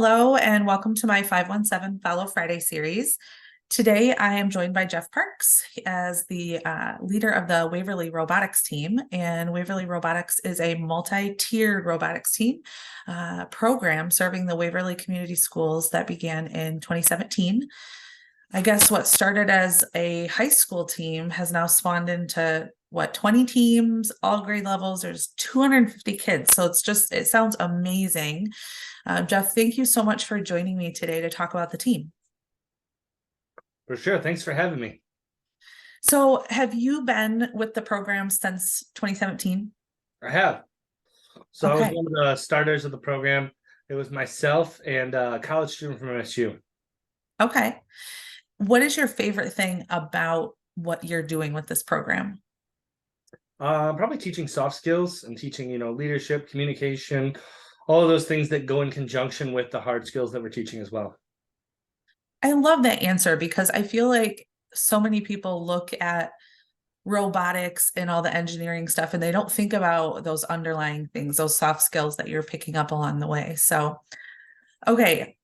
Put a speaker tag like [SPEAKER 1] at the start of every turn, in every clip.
[SPEAKER 1] Hello and welcome to my 517 Follow Friday series. Today I am joined by Jeff Parks as the leader of the Waverly Robotics team. And Waverly Robotics is a multi-tiered robotics team program serving the Waverly Community Schools that began in 2017. I guess what started as a high school team has now spawned into 20 teams, all grade levels. There's 250 kids. So it sounds amazing. Jeff, thank you so much for joining me today to talk about the team.
[SPEAKER 2] For sure. Thanks for having me.
[SPEAKER 1] So have you been with the program since 2017?
[SPEAKER 2] I have. So
[SPEAKER 1] Okay.
[SPEAKER 2] I was one of the starters of the program. It was myself and a college student from MSU.
[SPEAKER 1] Okay. What is your favorite thing about what you're doing with this program?
[SPEAKER 2] Probably teaching soft skills and teaching, leadership, communication, all of those things that go in conjunction with the hard skills that we're teaching as well.
[SPEAKER 1] I love that answer because I feel like so many people look at robotics and all the engineering stuff and they don't think about those underlying things, those soft skills that you're picking up along the way. So, okay,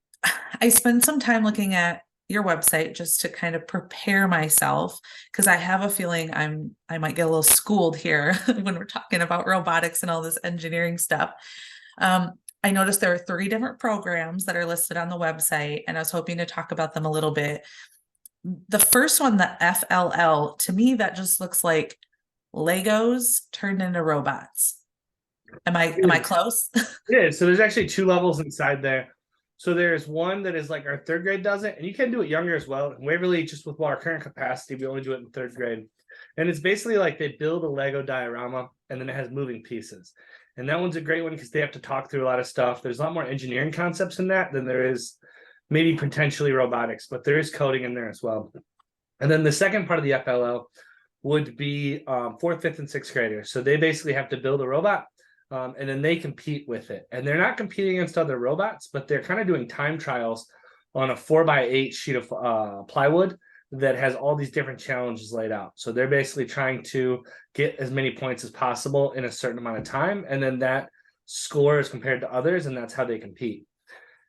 [SPEAKER 1] I spent some time looking at your website just to kind of prepare myself because I have a feeling I might get a little schooled here when we're talking about robotics and all this engineering stuff. I noticed there are 3 different programs that are listed on the website, and I was hoping to talk about them a little bit. The first one, the FLL, to me, that just looks like Legos turned into robots. Am I close?
[SPEAKER 2] Yeah, so there's actually 2 levels inside there. So there's one that is like our 3rd grade does it, and you can do it younger as well. Waverly, just with our current capacity, we only do it in 3rd grade. And it's basically like they build a Lego diorama, and then it has moving pieces. And that one's a great one because they have to talk through a lot of stuff. There's a lot more engineering concepts in that than there is maybe potentially robotics, but there is coding in there as well. And then the second part of the FLL would be 4th, 5th, and 6th graders. So they basically have to build a robot, and then they compete with it. And they're not competing against other robots, but they're kind of doing time trials on a 4x8 sheet of plywood that has all these different challenges laid out. So they're basically trying to get as many points as possible in a certain amount of time. And then that score is compared to others, and that's how they compete.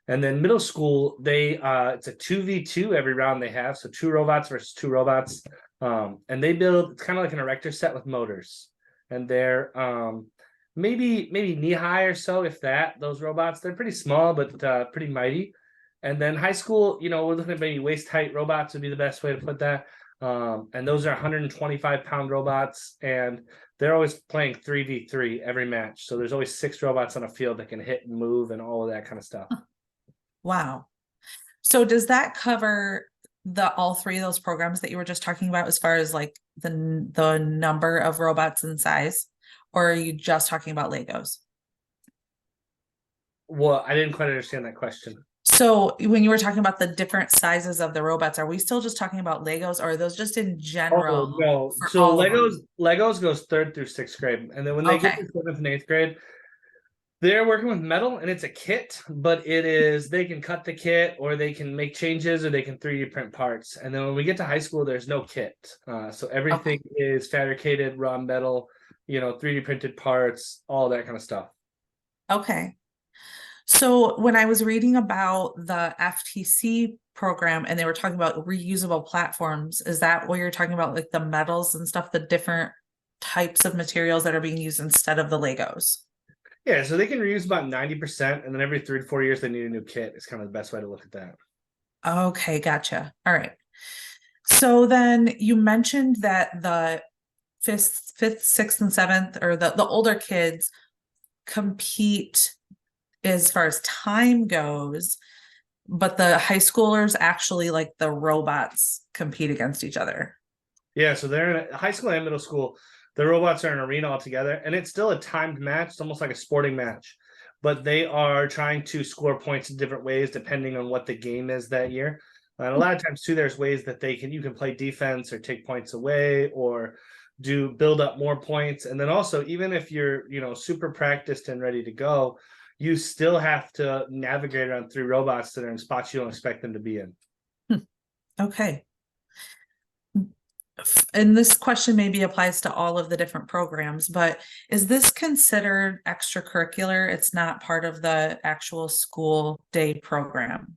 [SPEAKER 2] And then middle school, it's a 2v2 every round they have. So 2 robots versus 2 robots. And they build, it's kind of like an erector set with motors. And they're maybe knee high or so, if that, those robots. They're pretty small, but pretty mighty. And then high school, we're looking at maybe waist height robots would be the best way to put that. And those are 125-pound robots, and they're always playing 3v3 every match. So there's always 6 robots on a field that can hit and move and all of that kind of stuff.
[SPEAKER 1] Wow. So does that cover all 3 of those programs that you were just talking about as far as like the number of robots and size, or are you just talking about Legos?
[SPEAKER 2] Well, I didn't quite understand that question.
[SPEAKER 1] So when you were talking about the different sizes of the robots, are we still just talking about Legos, or are those just in general?
[SPEAKER 2] Oh, no. So Legos goes 3rd through 6th grade. And then when they get to 7th and 8th grade, they're working with metal, and it's a kit, but they can cut the kit, or they can make changes, or they can 3D print parts. And then when we get to high school, there's no kit. So everything is fabricated, raw metal, 3D printed parts, all that kind of stuff.
[SPEAKER 1] Okay. So when I was reading about the FTC program and they were talking about reusable platforms, is that what you're talking about, like the metals and stuff, the different types of materials that are being used instead of the Legos?
[SPEAKER 2] Yeah, so they can reuse about 90%, and then every 3 to 4 years they need a new kit. It's kind of the best way to look at that.
[SPEAKER 1] Okay, gotcha. All right. So then you mentioned that the fifth, 6th, and 7th, or the older kids compete as far as time goes, but the high schoolers actually, like the robots, compete against each other.
[SPEAKER 2] Yeah, so they're in high school and middle school. The robots are in an arena altogether, and it's still a timed match. It's almost like a sporting match, but they are trying to score points in different ways depending on what the game is that year. And a lot of times too, there's ways that you can play defense or take points away or build up more points. And then also, even if you're super practiced and ready to go, you still have to navigate around 3 robots that are in spots you don't expect them to be in.
[SPEAKER 1] Okay. and this question maybe applies to all of the different programs, but is this considered extracurricular? It's not part of the actual school day program.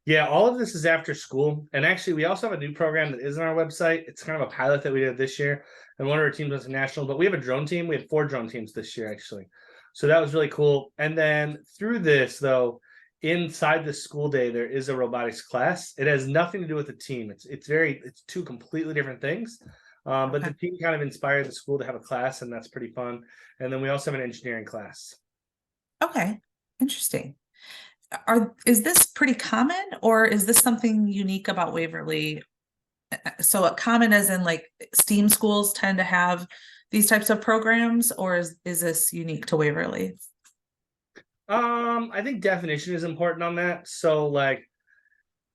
[SPEAKER 2] Yeah, all of this is after school. And actually, we also have a new program that is on our website. It's kind of a pilot that we did this year. And one of our teams was a national, but we have a drone team. We had 4 drone teams this year, actually. So that was really cool. And then through this, though, inside the school day, there is a robotics class. It has nothing to do with the team. It's 2 completely different things. But
[SPEAKER 1] Okay.
[SPEAKER 2] the team kind of inspired the school to have a class, and that's pretty fun. And then we also have an engineering class.
[SPEAKER 1] Okay. Interesting. Is this pretty common, or is this something unique about Waverly? So common as in like STEAM schools tend to have these types of programs, or is this unique to Waverly?
[SPEAKER 2] I think definition is important on that. So like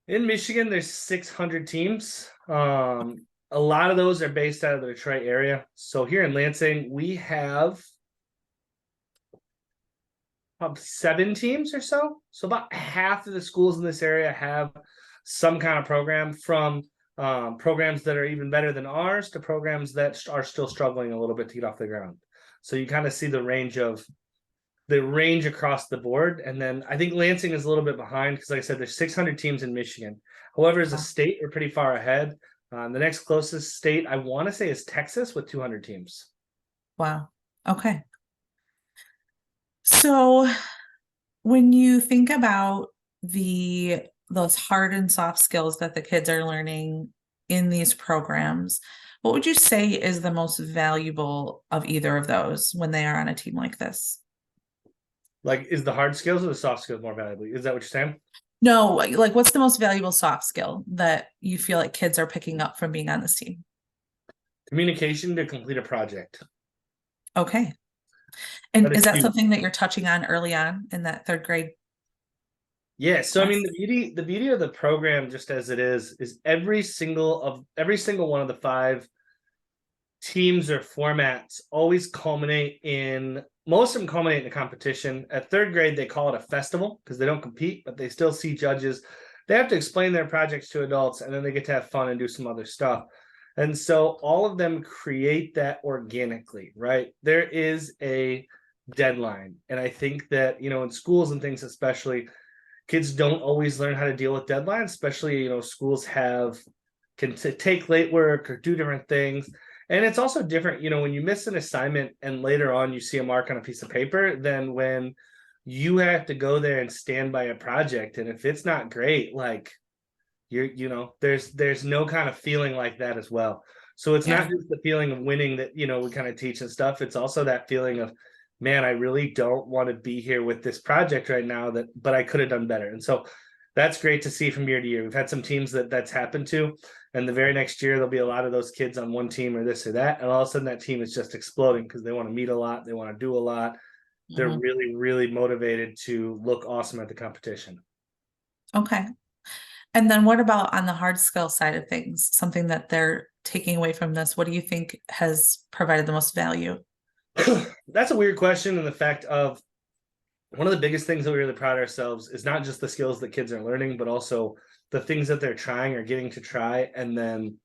[SPEAKER 2] in Michigan, there's 600 teams. A lot of those are based out of the Detroit area. So here in Lansing, we have probably 7 teams or so. So about half of the schools in this area have some kind of program, from programs that are even better than ours to programs that are still struggling a little bit to get off the ground. So you kind of see the range across the board. And then I think Lansing is a little bit behind because, like I said, there's 600 teams in Michigan. However, as a state, we're pretty far ahead. The next closest state I want to say is Texas with 200 teams.
[SPEAKER 1] Wow. Okay. So when you think about those hard and soft skills that the kids are learning in these programs, what would you say is the most valuable of either of those when they are on a team like this?
[SPEAKER 2] Like, is the hard skills or the soft skills more valuable? Is that what you're saying?
[SPEAKER 1] No, like what's the most valuable soft skill that you feel like kids are picking up from being on this team?
[SPEAKER 2] Communication to complete a project.
[SPEAKER 1] Okay.
[SPEAKER 2] That
[SPEAKER 1] And
[SPEAKER 2] is
[SPEAKER 1] is that
[SPEAKER 2] huge.
[SPEAKER 1] something that you're touching on early on in that third grade
[SPEAKER 2] Yeah, so I
[SPEAKER 1] class?
[SPEAKER 2] mean the beauty of the program, just as it is every single one of the 5 teams or formats always culminate in most of them culminate in a competition. At third grade, they call it a festival because they don't compete, but they still see judges. They have to explain their projects to adults, and then they get to have fun and do some other stuff. And so all of them create that organically, right? There is a deadline. And I think that, in schools and things, especially, kids don't always learn how to deal with deadlines, especially, schools can take late work or do different things. And it's also different, when you miss an assignment and later on you see a mark on a piece of paper, than when you have to go there and stand by a project. And if it's not great, like there's no kind of feeling like that as well. So it's
[SPEAKER 1] Yeah.
[SPEAKER 2] not just the feeling of winning that, we kind of teach and stuff. It's also that feeling of, man, I really don't want to be here with this project right now, but I could have done better. And so that's great to see from year to year. We've had some teams that's happened to, and the very next year there'll be a lot of those kids on one team or this or that, and all of a sudden that team is just exploding because they want to meet a lot, they want to do a lot. They're
[SPEAKER 1] Mhm.
[SPEAKER 2] really, really motivated to look awesome at the competition.
[SPEAKER 1] Okay. And then what about on the hard skill side of things? Something that they're taking away from this, what do you think has provided the most value?
[SPEAKER 2] That's a weird question, in the fact of, one of the biggest things that we really proud of ourselves is not just the skills that kids are learning, but also the things that they're trying or getting to try, and then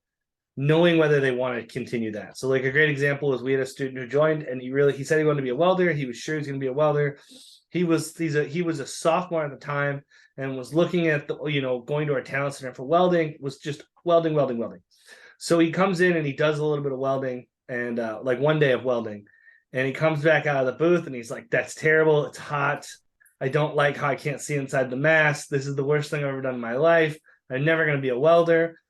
[SPEAKER 2] knowing whether they want to continue that. So like a great example is, we had a student who joined, and he said he wanted to be a welder. He was sure he's going to be a welder. He was a sophomore at the time, and was looking at going to our talent center for welding, was just welding, welding, welding. So he comes in and he does a little bit of welding, and like one day of welding, and he comes back out of the booth and he's like, "That's terrible. It's hot. I don't like how I can't see inside the mask. This is the worst thing I've ever done in my life. I'm never going to be a welder."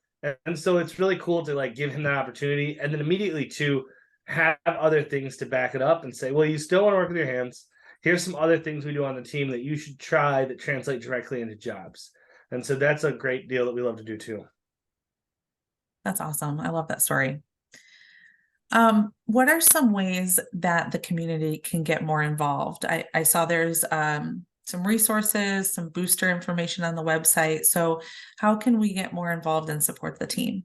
[SPEAKER 2] And so it's really cool to like give him that opportunity, and then immediately to have other things to back it up and say, well, you still want to work with your hands. Here's some other things we do on the team that you should try that translate directly into jobs. And so that's a great deal that we love to do too.
[SPEAKER 1] That's awesome. I love that story. What are some ways that the community can get more involved? I saw there's some resources, some booster information on the website. So how can we get more involved and support the team?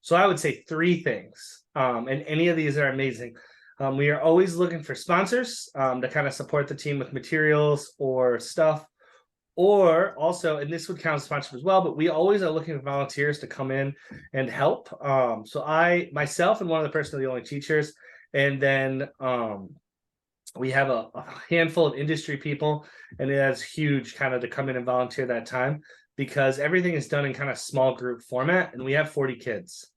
[SPEAKER 2] So I would say 3 things, and any of these are amazing. We are always looking for sponsors to kind of support the team with materials or stuff, Or also, and this would count as sponsorship as well, but we always are looking for volunteers to come in and help. So I myself and one of the person are the only teachers, and then we have a handful of industry people, and that's huge kind of to come in and volunteer that time because everything is done in kind of small group format, and we have 40 kids.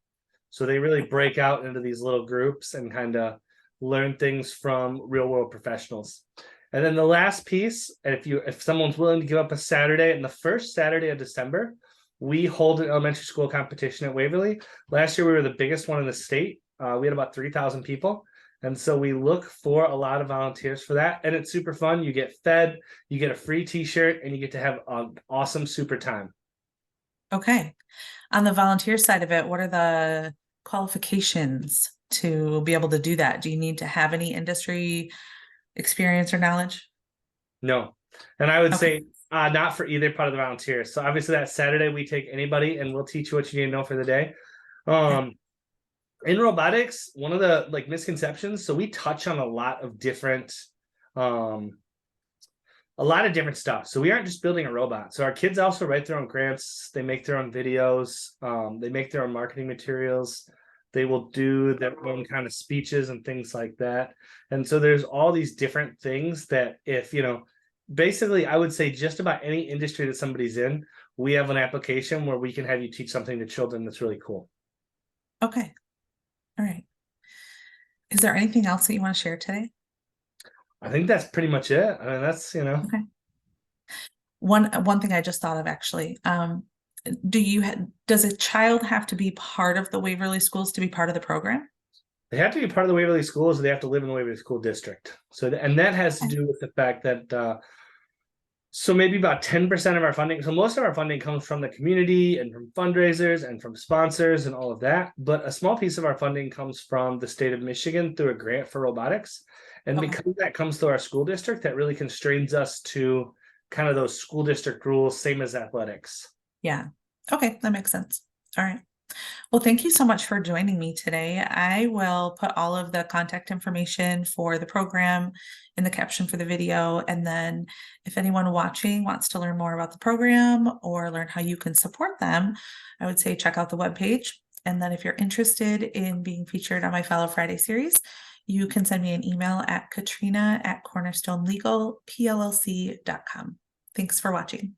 [SPEAKER 2] So they really break out into these little groups and kind of learn things from real world professionals. And then the last piece, if someone's willing to give up a Saturday, and the first Saturday of December, we hold an elementary school competition at Waverly. Last year we were the biggest one in the state. We had about 3,000 people. And so we look for a lot of volunteers for that. And it's super fun. You get fed, you get a free t-shirt, and you get to have an awesome super time.
[SPEAKER 1] Okay. On the volunteer side of it, what are the qualifications to be able to do that? Do you need to have any industry experience or knowledge?
[SPEAKER 2] No. And I would
[SPEAKER 1] Okay.
[SPEAKER 2] say not for either part of the volunteers. So obviously that Saturday we take anybody and we'll teach you what you need to know for the day. In robotics, one of the like misconceptions, so we touch on a lot of different stuff. So we aren't just building a robot. So our kids also write their own grants, they make their own videos, they make their own marketing materials. They will do their own kind of speeches and things like that. And so there's all these different things that if, basically I would say just about any industry that somebody's in, we have an application where we can have you teach something to children that's really cool.
[SPEAKER 1] Okay. All right. Is there anything else that you want to share today?
[SPEAKER 2] I think that's pretty much it. I mean, that's,
[SPEAKER 1] Okay. One thing I just thought of actually. Does a child have to be part of the Waverly Schools to be part of the program?
[SPEAKER 2] They have to be part of the Waverly Schools. They have to live in the Waverly School District. So, and that has to do with the fact that so maybe about 10% of our funding. So most of our funding comes from the community and from fundraisers and from sponsors and all of that. But a small piece of our funding comes from the state of Michigan through a grant for robotics. And
[SPEAKER 1] Okay.
[SPEAKER 2] because that comes through our school district, that really constrains us to kind of those school district rules, same as athletics.
[SPEAKER 1] Yeah. Okay, that makes sense. All right. Well, thank you so much for joining me today. I will put all of the contact information for the program in the caption for the video. And then if anyone watching wants to learn more about the program or learn how you can support them, I would say check out the webpage. And then if you're interested in being featured on my Follow Friday series, you can send me an email at katrina@cornerstonelegalplc.com. Thanks for watching.